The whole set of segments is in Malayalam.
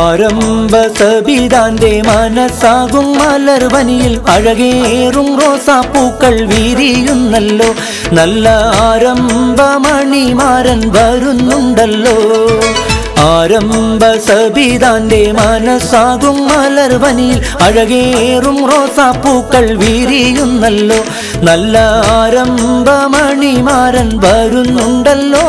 ആരംഭ സബിതാന്റെ മനസ്സാകും മലർവനിയിൽ അഴകേറും റോസാപ്പൂക്കൾ വിരിയുന്നല്ലോ. നല്ല ആരംഭമണിമാരൻ വരുന്നുണ്ടല്ലോ. ആരംഭ സബിതാന്റെ മനസ്സാകും മലർവനിയിൽ അഴകേറും റോസാപ്പൂക്കൾ വിരിയുന്നല്ലോ. നല്ല ആരംഭമണിമാരൻ വരുന്നുണ്ടല്ലോ.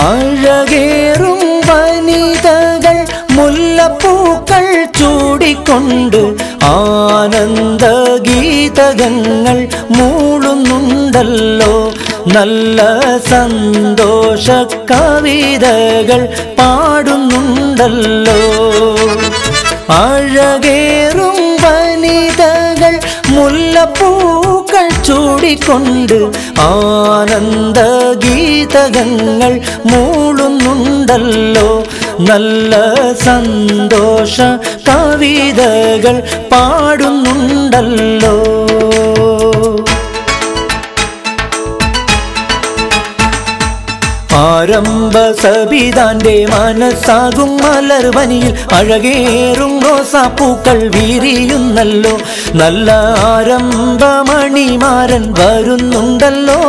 അഴകേറും വനിതകൾ മുല്ലപ്പൂക്കൾ ചൂടിക്കൊണ്ട് ആനന്ദഗീതകങ്ങൾ മൂളുന്നുണ്ടല്ലോ. നല്ല സന്തോഷ കവിതകൾ പാടുന്നുണ്ടല്ലോ. അഴകേറും വനിതകൾ മുല്ലപ്പൂക്കൾ ചൂടിക്കൊണ്ട് ആനന്ദഗീതകങ്ങൾ മൂളുന്നുണ്ടല്ലോ. നല്ല സന്തോഷ കവിതകൾ പാടുന്നുണ്ടല്ലോ. ആരംഭ സബിതാന്റെ മനസ്സാകും മലർവനിയിൽ അഴകേറും റോസാപ്പൂക്കൾ വിരിയുന്നല്ലോ. നല്ല ആരംഭമണിമാരൻ വരുന്നുണ്ടല്ലോ.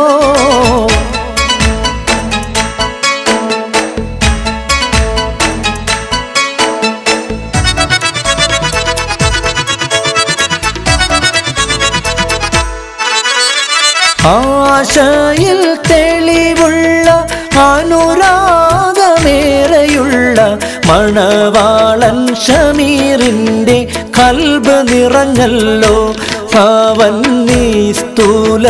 ആശയിൽ തെളിവുള്ള അനുരാഗമേറെയുള്ള മണവാളൻ ഷമീറിൻ്റെ കൽബ് നിറഞ്ഞല്ലോ. അവൻ നിസ്തുല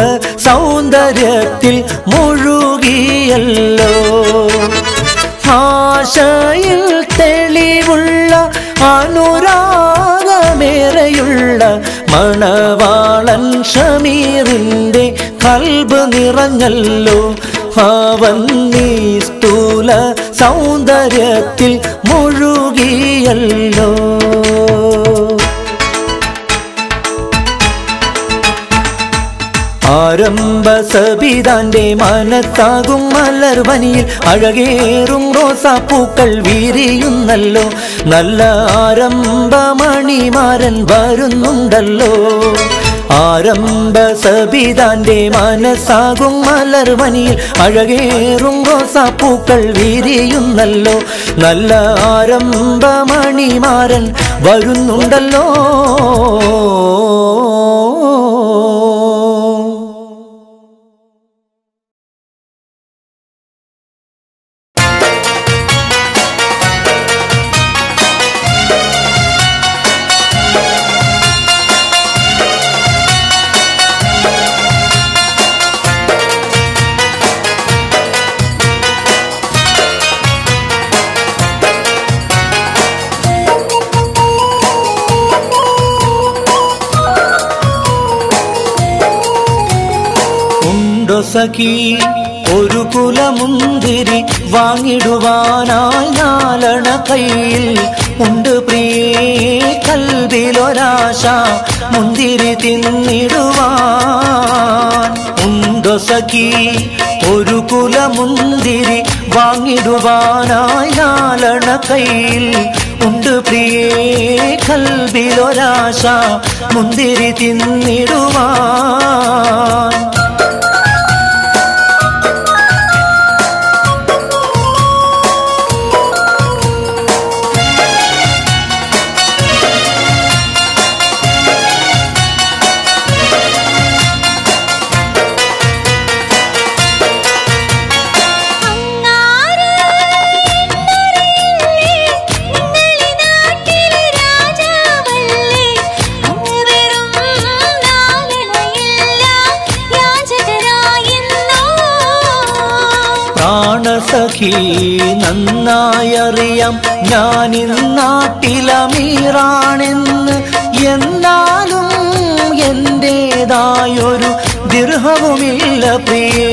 സൗന്ദര്യത്തിൽ മുഴുകിയല്ലോ. ആശയിൽ തെളിവുള്ള അനുരാഗമേറെയുള്ള മണവാളൻ ഷമീറിൻ്റെ കൽബ് നിറഞ്ഞല്ലോ. അവൻ നിസ്തുല സൗന്ദര്യത്തിൽ മുഴുകിയല്ലോ. ആരംഭ സബിതാന്റെ മനസ്സാകും മലർവനിയിൽ അഴകേറും റോസാപ്പൂക്കൾ വിരിയുന്നല്ലോ. നല്ല ആരംഭമണിമാരൻ വരുന്നുണ്ടല്ലോ. ആരംഭ സബിതാന്റെ മനസ്സാകും മലർവനിയിൽ അഴകേറും റോസാപ്പൂക്കൾ വിരിയുന്നല്ലോ. നല്ല ആരംഭമണിമാരൻ വരുന്നുണ്ടല്ലോ. സഖി ഒരു കുലമുന്തിരി വാങ്ങിടുവാനായി നാലണ കയ്യിൽ ഉണ്ട് പ്രിയേ കൽബിലൊരാശ മുന്തിരി തിന്നിടുവാൻ. ഉണ്ടോ സഖി ഒരു കുലമുന്തിരി വാങ്ങിടുവാനായി നാലണ കയ്യിൽ ഉണ്ട് പ്രിയേ കൽബിലൊരാശ മുന്തിരി തിന്നിടുവാൻ. സഖി നന്നായറിയാം ഞാനിന്നാട്ടിലമീറാണെന്ന്. എന്നാലും എന്റേതായൊരു ദിർഹവുമില്ല പ്രിയേ.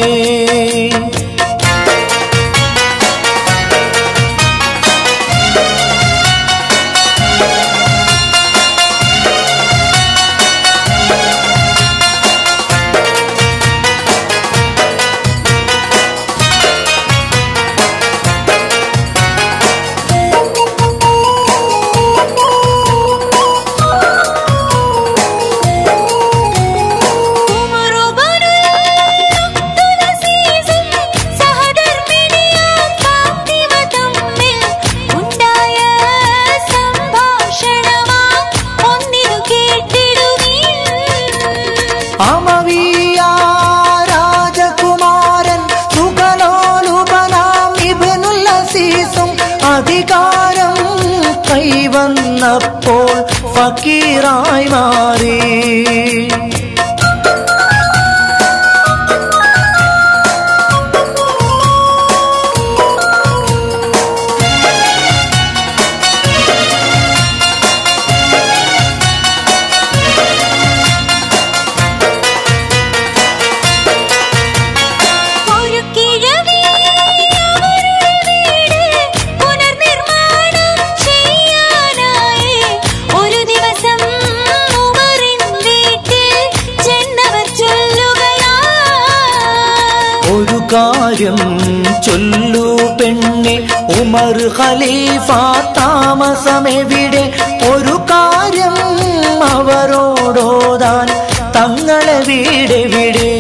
അധികാരം കൈവന്നപ്പോൾ ഫക്കീറായി മാറി. കാര്യം ചൊല്ലു പെണ്ണെ ഉമർ ഖലീഫ താമസമെവിടെ? ഒരു കാര്യം അവരോടോതാൻ തങ്ങളെ വീടെവിടെ?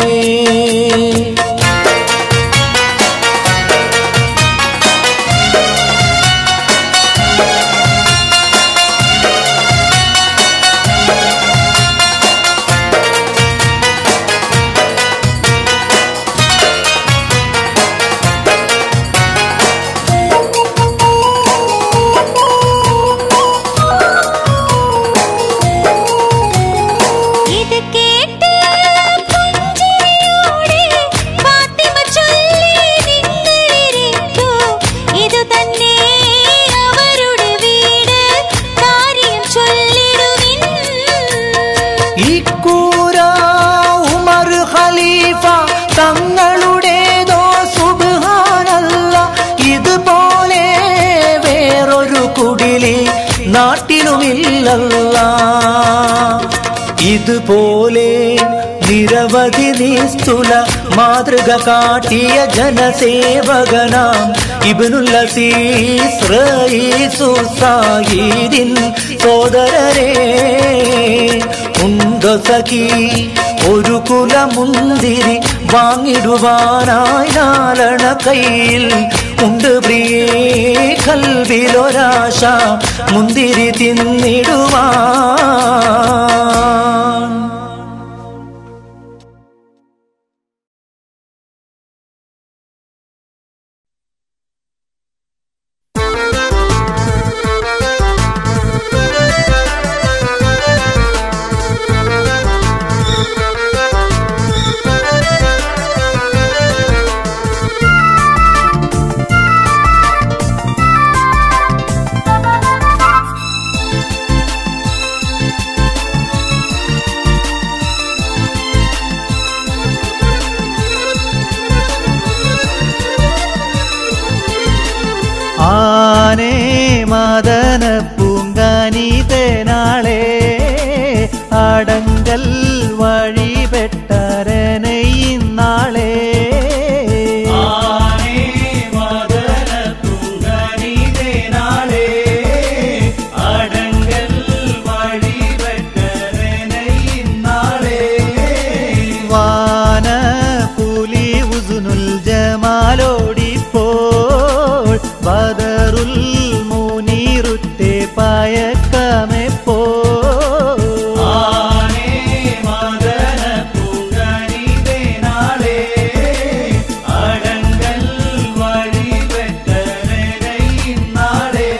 തങ്ങളുടേതോ സുബ്ഹാനല്ല, ഇതുപോലെ വേറൊരു കുടിലി നാട്ടിലുമില്ലല്ല. ഇതുപോലെ നിരവധി നിസ്തുല മാതൃക കാട്ടിയ ജനസേവകനാം ഇബ്നുൽ അസീസ് റഈസു സായിദിൻ സോദരരേ, ഉണ്ടോ സഖി ഒരു കുലമുന്തിരി വാങ്ങിടുവാനായി നാലണ കയ്യിൽ ഉണ്ട് പ്രിയേ, കൽവിലൊരാശ മുന്തിരി തിന്നിടുവാൻ. ആനേ മദന പൂങ്കാനിതനാളെ അടങ്കൽ വഴിപെട്ടരനയിന്നാളെ. ആനേ മദന പൂങ്കാനിതനാളെ അടങ്കൽ വഴിപെട്ടരനയിന്നാളെ. വാന പുലി ഉസുനുൽ ജമാലോടിപ്പോൾ ബദറുൽ മുനീറുത്തെ പയക്കമെപ്പോ. ആനേ മദന പൂങ്കാനിതനാളെ അടങ്കൽ വഴിപെട്ടരനയിന്നാളെ.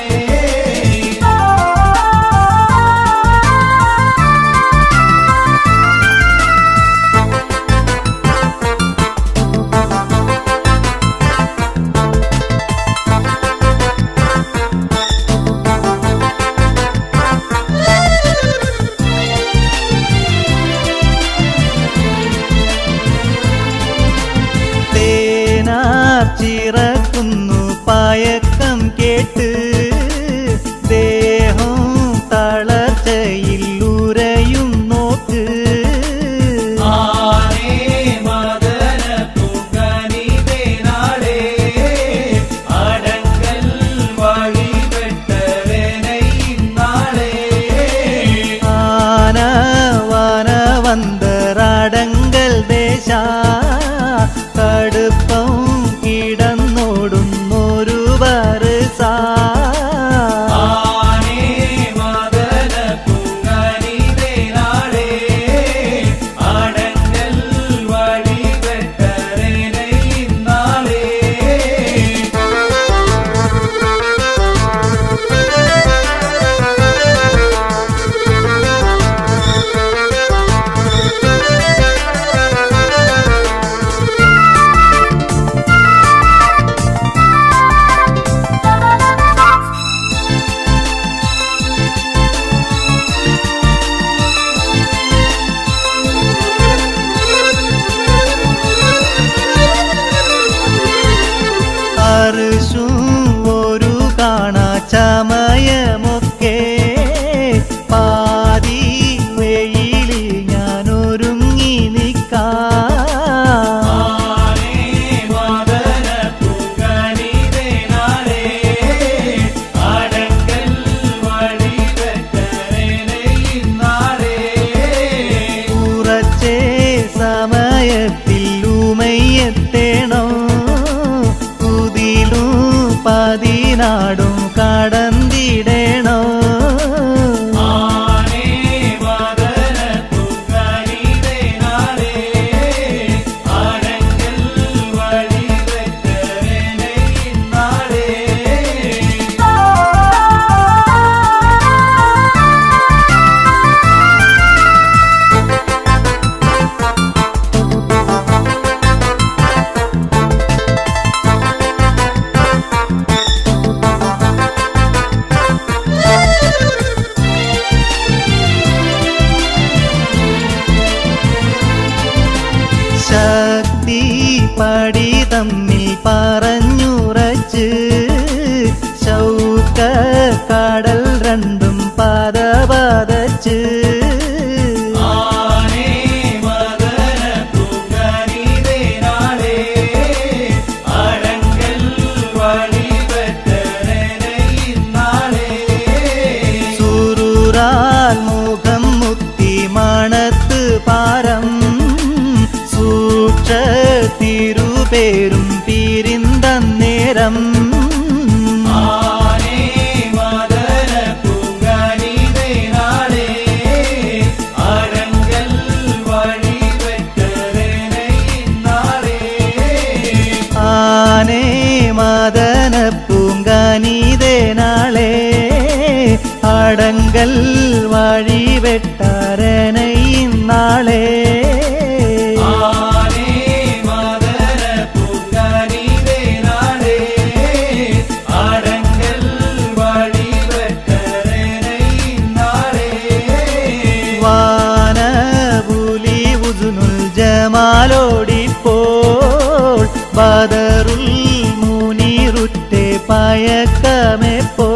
ചമയമൊക്കെ പാതി വെയിലിൽ ഞാനൊരുങ്ങി നിൽക്കാം. കുറച്ചേ സമയത്തിൽ ഉമയെത്തേണം, കുതിലും പതിനാടും കടന്നിടേണോ. ശക്തി പടി തമ്മിൽ പറഞ്ഞുറച്ച് ശൗക കടൽ രണ്ടും പദപതച്ച് സുരൂരാൽ മുഖം മുത്തി മണത്ത് പാരം തിരുപേരും പിരിന്തന്നേരം ആനേ മദന പൂങ്കാനീതേ നാളെ അടങ്കൽ വഴി വെട്ടാരനയും നാളെ ജമാലോടിപ്പോൾ ബദറുൽ മുനീറുറ്റെ പയക്കമെപ്പോ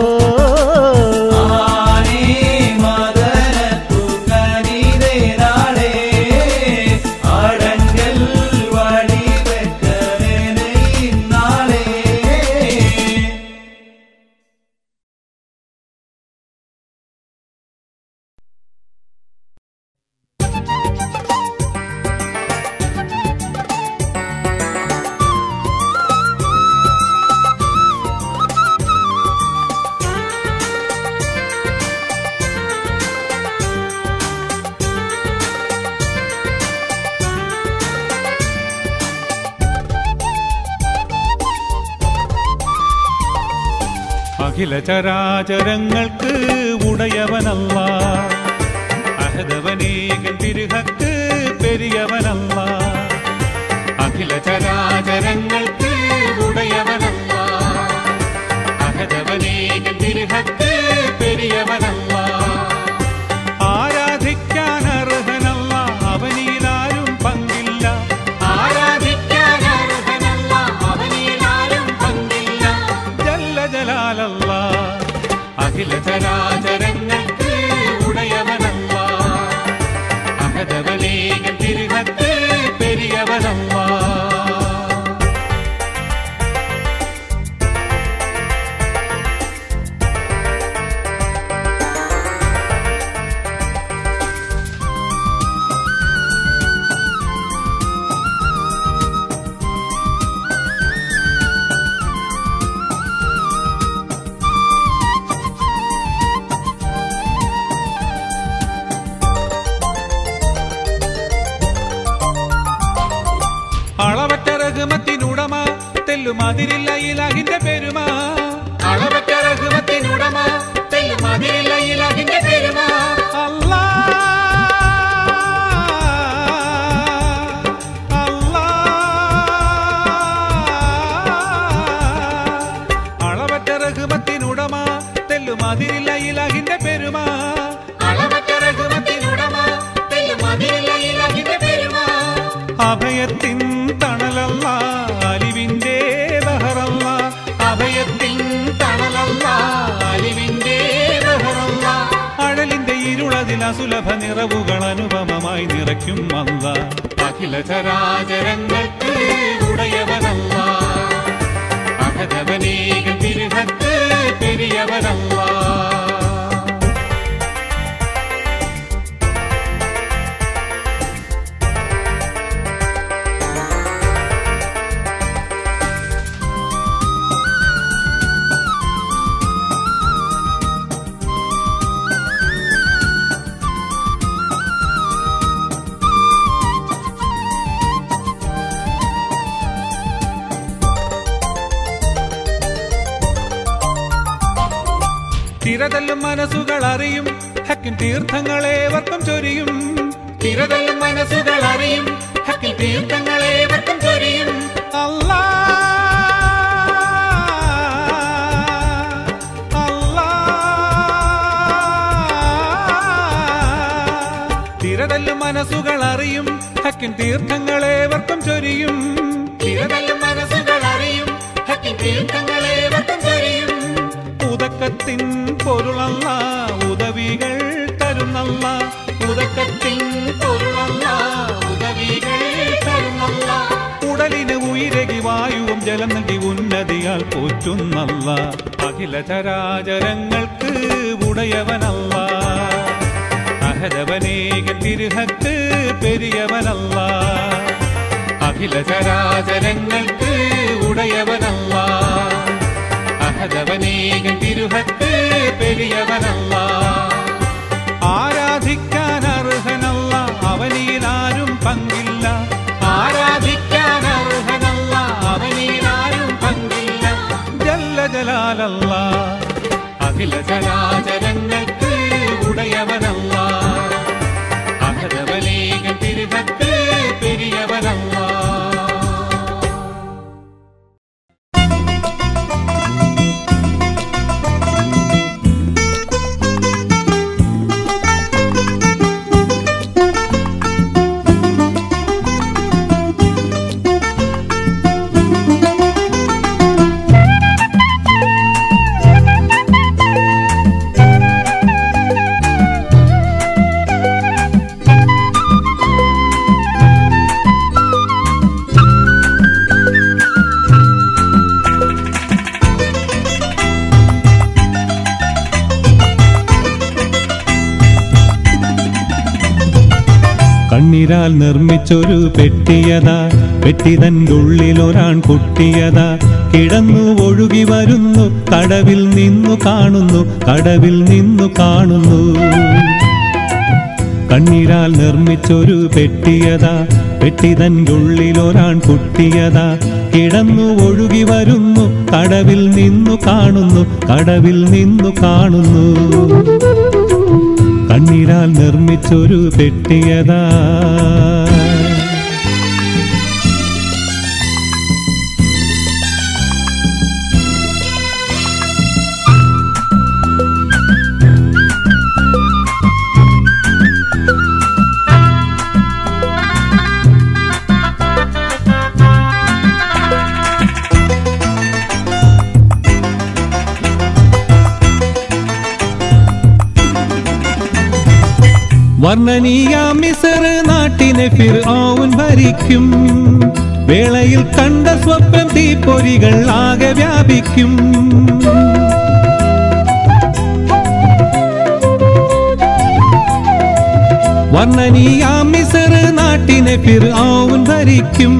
അഖില ചരാചരങ്ങൾക്ക് ഉടയവനല്ലാഹ്, അഹദവനേകൻ തിരുഹക്ക് പെരിയവനല്ലാഹ്. അഖില ചരാചരങ്ങൾക്ക് ഉടയവനല്ലാഹ്, അഹദവനേകൻ തിരുഹക്ക് പെരിയവനല്ലാഹ്. ആരാധിക്കാൻ അർഹനല്ല, അവനിലാരും പങ്കില്ല. ആരാധിക്കാൻ അർഹനല്ല, അവനിലാരും പങ്കില്ല. ജല്ല ജലാലല്ലാഹ്, അഖില ചരാചരങ്ങൾക്ക് ഉടയവനല്ലാഹ്, അഹദവനേകൻ തിരുഹക്ക് പെരിയവനല്ലാഹ്. അളവറ്റ റഹ്മത്തിനുടമ തെല്ലുമതിരില്ല ഇലാഹിന്റെ പെരുമ. അളവറ്റ റഹ്മത്തിനുടമ തെല്ലുമതിരില്ല ഇലാഹിന്റെ പെരുമ. അല്ലാഹ് അളവറ്റ റഹ്മത്തിനുടമ തെല്ലുമതിരില്ല ഇലാഹിന്റെ പെരുമ. അളവറ്റ റഹ്മത്തിനുടമ തെല്ലുമതിരില്ല ഇലാഹിന്റെ പെരുമ. അഭയത്തിൻ തണലല്ല, അലിവിന്റെ ബഹറല്ല. അഭയത്തിൻ തണലല്ല, സുലഭ നിറവുകൾ അനുപമമായി നിറയ്ക്കും അല്ലാഹ്. അഖില ചരാചരങ്ങൾക്ക് ഉടയവനല്ലാഹ്. അഹദവനേക തിരുഹത്ത് പെരിയവനല്ലാഹ്. തിരതല്ലും മനസ്സുകൾ അറിയും ഹക്കിൻ തീർത്ഥങ്ങളേവർക്കും ചൊരിയും. തിരതല്ലും മനസ്സുകൾ അറിയും ഹക്കിൻ തീർത്ഥങ്ങളേവർക്കും ചൊരിയും അല്ലാഹ്. തിരതല്ലും മനസ്സുകൾ അറിയും ഹക്കിൻ തീർത്ഥങ്ങളേവർക്കും ചൊരിയും. തിരതല്ലും മനസ്സുകൾ അറിയും ഹക്കിൻ തീർത്ഥങ്ങളേവർക്കും ചൊരിയും. ഉദക്കത്തിൻ പൊരുളല്ലാഹ് ഉദവികൾ തരുന്നല്ലാഹ്. ഉദക്കത്തിൻ പൊരുളല്ലാഹ് ഉദവികൾ തരുന്നല്ലാഹ്. ഉടലിന് ഉയിരകി വായുവും ജലം നൽകി ഉന്നതിയാൽ പോറ്റുന്നല്ലാഹ്. അഖില ചരാചരങ്ങൾക്ക് ഉടയവനല്ലാഹ്. അഹദവനേക തിരുഹത്ത് പെരിയവനല്ലാഹ്. അഖില ചരാചരങ്ങൾക്ക് ഉടയവനല്ലാഹ്. അഹദവനേക തിരുഹത്ത് പെരിയവനല്ലാഹ്. ആരാധിക്കാൻ അർഹനല്ല അവനിലാരും പങ്കില്ല. ആരാധിക്കാൻ അർഹനല്ല അവനിലാരും പങ്കില്ല. ജല്ല ജലാലല്ലാഹ്. അഖില ചരാചരങ്ങൾക്ക് ഉടയവനല്ലാഹ്. അഹദവനേക തിരുഹത്ത് പെരിയവനല്ലാഹ്. കണ്ണീരാൽ നിർമ്മിച്ചൊരു പെട്ടിയതാ. പെട്ടിതൻ്റെ ഉള്ളിലൊരാൺ കുട്ടിയതാ. കിടന്നു ഒഴുകി വരുന്നു കടവിൽ നിന്നു കാണുന്നു. കടവിൽ നിന്നു കാണുന്നു. കണ്ണീരാൽ നിർമ്മിച്ചൊരു പെട്ടിയതാ. പെട്ടിതൻ്റെ ഉള്ളിലൊരാൺ കുട്ടിയതാ. കിടന്നു ഒഴുകി വരുന്നു കടവിൽ നിന്നു കാണുന്നു. കടവിൽ നിന്നു കാണുന്നു. കണ്ണീരാൽ നിർമ്മിച്ചൊരു പെട്ടിയതാ. വർണ്ണനീയ മിസ്ർ നാട്ടിനെ ഫിർഔൻ ഭരിക്കും. വേളയിൽ കണ്ട സ്വപ്നം തീപ്പൊരികൾ ആകെ വ്യാപിക്കും. വർണ്ണനീയ മിസ്ർ നാട്ടിനെ ഫിർഔൻ ഭരിക്കും.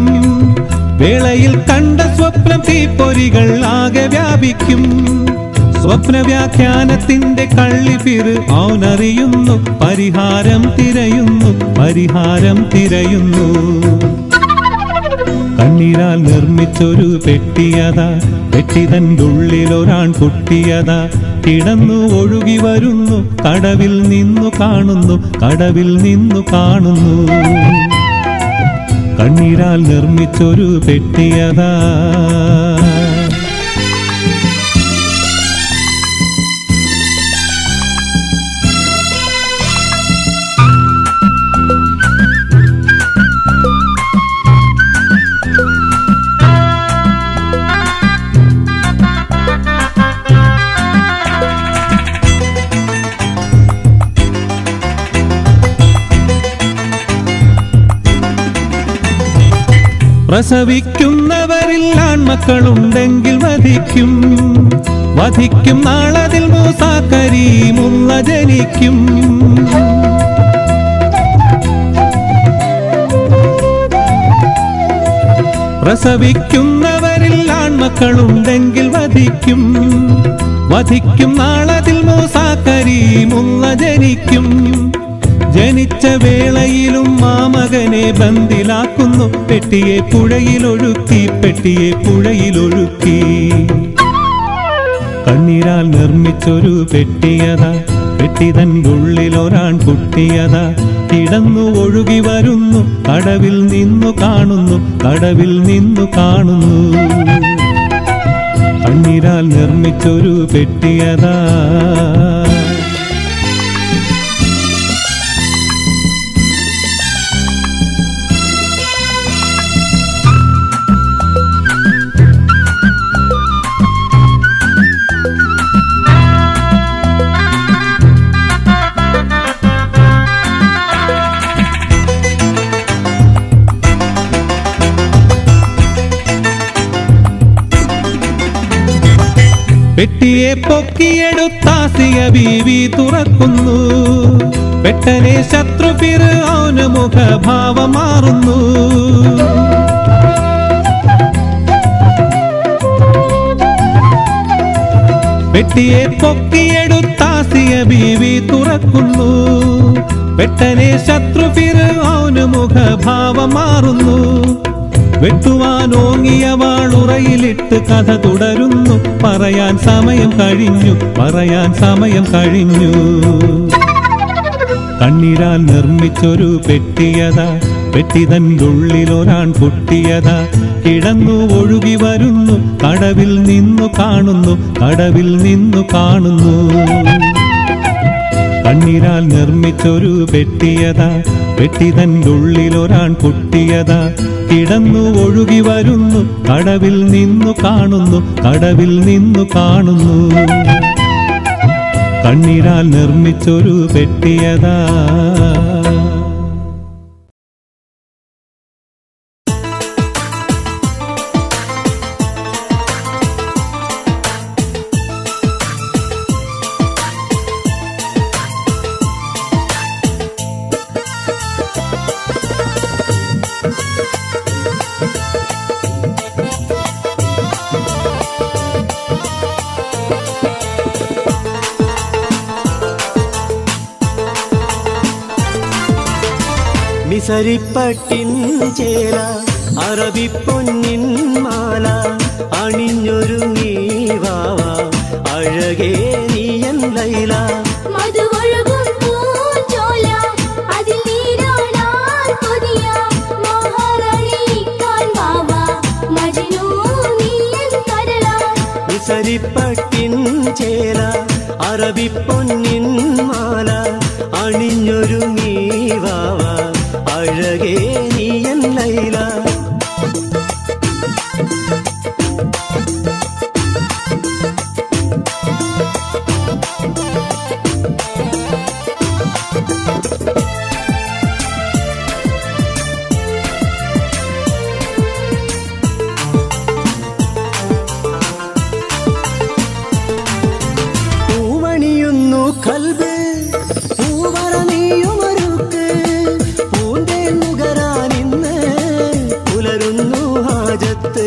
വേളയിൽ കണ്ട സ്വപ്നം തീപ്പൊരികൾ ആകെ വ്യാപിക്കും. സ്വപ്നവ്യാഖ്യാനത്തിന്റെ കള്ളി ഫിർഔൻ അറിയുന്നു. പരിഹാരം തിരയുന്നു. പരിഹാരം തിരയുന്നു. കണ്ണീരാൽ നിർമ്മിച്ചൊരു പെട്ടിയതാ. പെട്ടിതൻ്റെ ഉള്ളിലൊരാൺ കുട്ടിയതാ. കിടന്നു ഒഴുകി വരുന്നു കടവിൽ നിന്നു കാണുന്നു. കടവിൽ നിന്നു കാണുന്നു. കണ്ണീരാൽ നിർമ്മിച്ചൊരു പെട്ടിയതാ. പ്രസവിക്കുന്നവരിൽ ആൺമക്കളുണ്ടെങ്കിൽ വധിക്കും, വധിക്കും നാളതിൽ മൂസ കരീമുള്ള ജനിക്കും. പ്രസവിക്കുന്നവരിൽ ആൺമക്കളുണ്ടെങ്കിൽ വധിക്കും, വധിക്കും നാളതിൽ മൂസ കരീമുള്ള ജനിക്കും. ജനിച്ച വേളയിലും മാമകനെ ബന്ദിലാക്കുന്നു, പെട്ടിയെ പുഴയിലൊഴുക്കി, പെട്ടിയെ പുഴയിലൊഴുക്കി. കണ്ണീരാൽ നിർമ്മിച്ചൊരു പെട്ടിയതാ, പെട്ടിതൻ്റെ ഉള്ളിലൊരാൺ കുട്ടിയതാ. കിടന്നു ഒഴുകി വരുന്നു, കടവിൽ നിന്നു കാണുന്നു, കടവിൽ നിന്നു കാണുന്നു. കണ്ണീരാൽ നിർമ്മിച്ചൊരു പെട്ടിയതാ. പെട്ടിയെ പൊക്കിയെടുത്താസിയ ബീവി തുറക്കുന്നു, പെട്ടനെ ശത്രു ഫിർഔന് മുഖഭാവം മാറുന്നു. പെട്ടിയെ പൊക്കിയെടുത്താസിയ ബീവി തുറക്കുന്നു, പെട്ടനെ ശത്രു ഫിർഔന് മുഖഭാവം മാറുന്നു. വെട്ടുവാനോങ്ങിയ വാളുറയിലിട്ട് കഥ തുടരുന്നു, പറയാൻ സമയം കഴിഞ്ഞു, പറയാൻ സമയം കഴിഞ്ഞു. കണ്ണീരാൽ നിർമ്മിച്ചൊരു പെട്ടിയതാ, പെട്ടിതൻ്റെ ഉള്ളിലൊരാൺ കുട്ടിയതാ. കിടന്നു ഒഴുകി വരുന്നു, കടവിൽ നിന്നു കാണുന്നു, കടവിൽ നിന്നു കാണുന്നു. കണ്ണീരാൽ നിർമ്മിച്ചൊരു പെട്ടിയതാ, പെട്ടിതൻ്റെ ഉള്ളിലൊരാൺ കുട്ടിയതാ. കിടന്നു ഒഴുകി വരുന്നു, കടവിൽ നിന്നു കാണുന്നു, കടവിൽ നിന്നു കാണുന്നു. കണ്ണീരാൽ നിർമ്മിച്ചൊരു പെട്ടിയതാ. മിസരിപ്പട്ടിൻ ചേല അറബിപ്പൊന്നിൻ മാല അണിഞ്ഞൊരുങ്ങി വാവ അഴകേ നീയൻ ലൈല. മിസരിപ്പട്ടിൻ ചേല അറബിപ്പൊന്നിൻ മാല അണിഞ്ഞൊരുങ്ങി വാവ അഴകേ നീയൻ ലൈല. പൂവണിയുന്നു കൽബ് പൂവറ നീയുമൊരുക്ക്, പൂന്തേ നുകരാനിന്ന് പുലരുന്നു ഹാജത്ത്.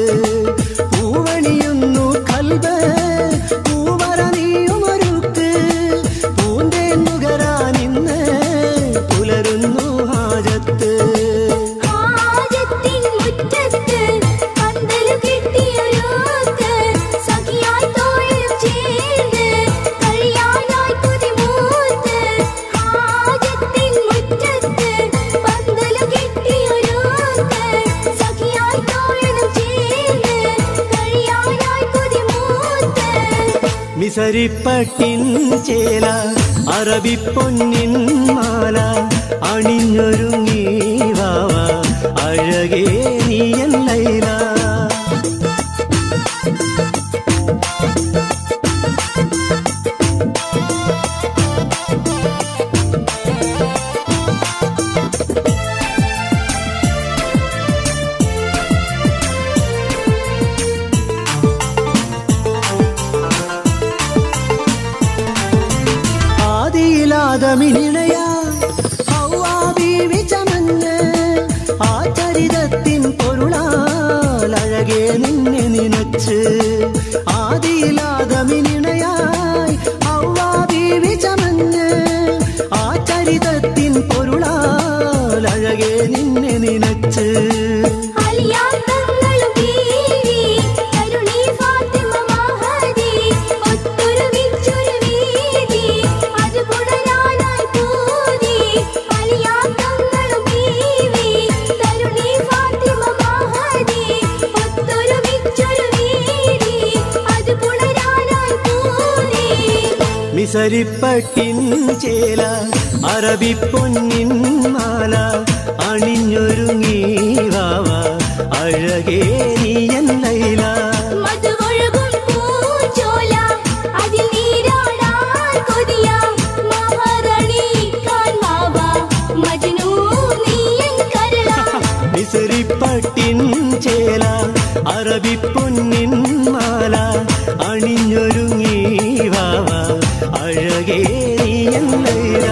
പൂവണിയുന്നു കൽബ് പൂവറ നീയുമൊരുക്ക്, പൂന്തേ നുകരാനിന്ന് പുലരുന്നു ഹാജത്ത്. മിസരിപ്പട്ടിൻ ചേല അറബിപ്പൊന്നിൻ മാല അണിഞ്ഞൊരുങ്ങി വാവ അഴകേ നീയൻ ലൈല. ആദിയിലാദമിനിണയാ ഹൗവാ ബീവി ചമഞ്ഞ് ആ ചരിതത്തിൻ പൊരുളാൽ അഴകെ നിന്നെ നിനച്ച് ആദിയിലാദമിനിണയായി ഹൗവാ ബീവി ചമഞ്ഞ് ആ ചരിതത്തിൻ പൊരുളാൽ അഴകെ നിന്നെ നിനച്ച് മിസരിപ്പട്ടിൻ ചേല അറബിപ്പൊന്നിൻ മാല അണിഞ്ഞൊരുങ്ങി വാവ അഴകേ നീയൻ ലൈല മിസരിപ്പട്ടിൻ ചേല അറബിപ്പൊന്നിൻ മാല അണിഞ്ഞൊരുങ്ങി വാവ അഴകേ നീയൻ ലൈല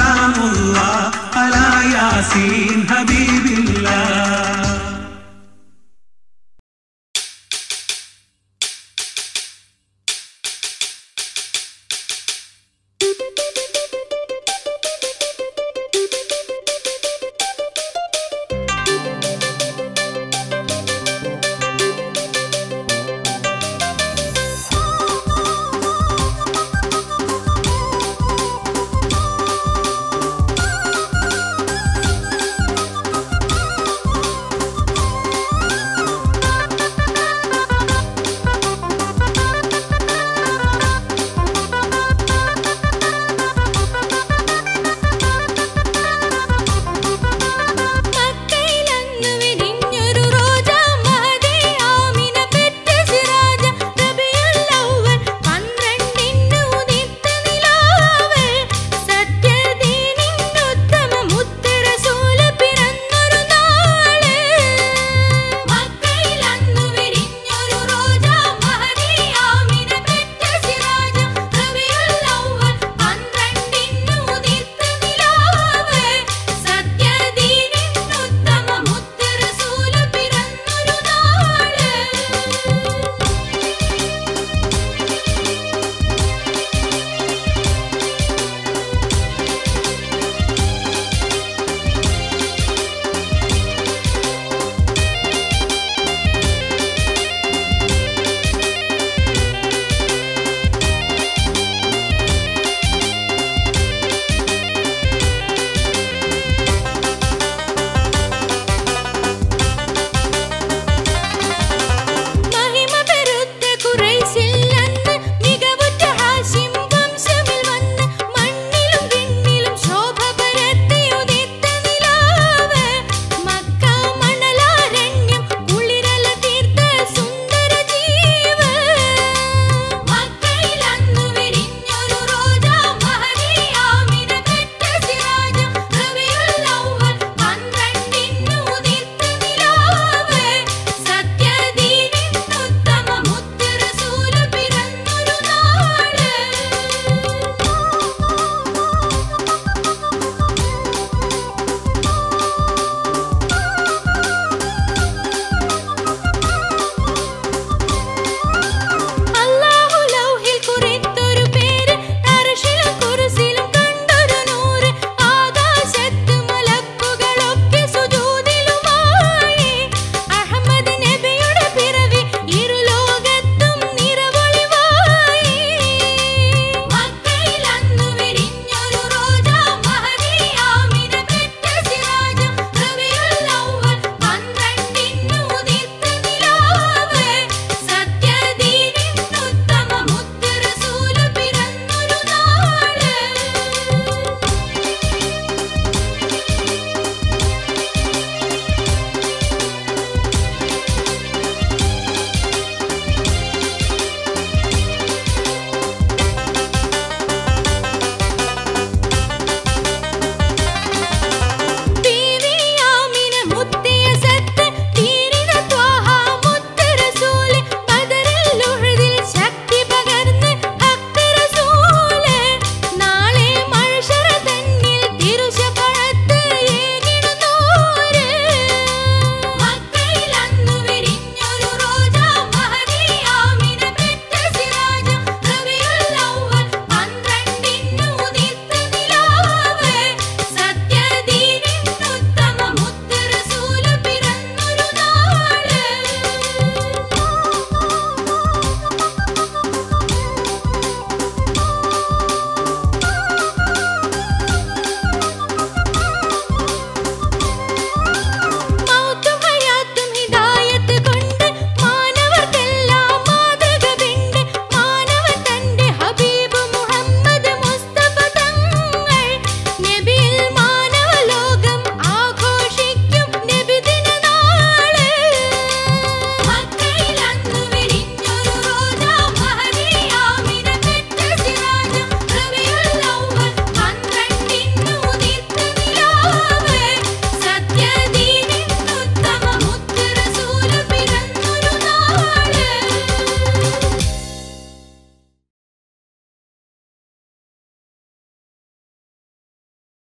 സലാമുല്ലാ അലാ യാസീൻ ഹബീബില്ലാ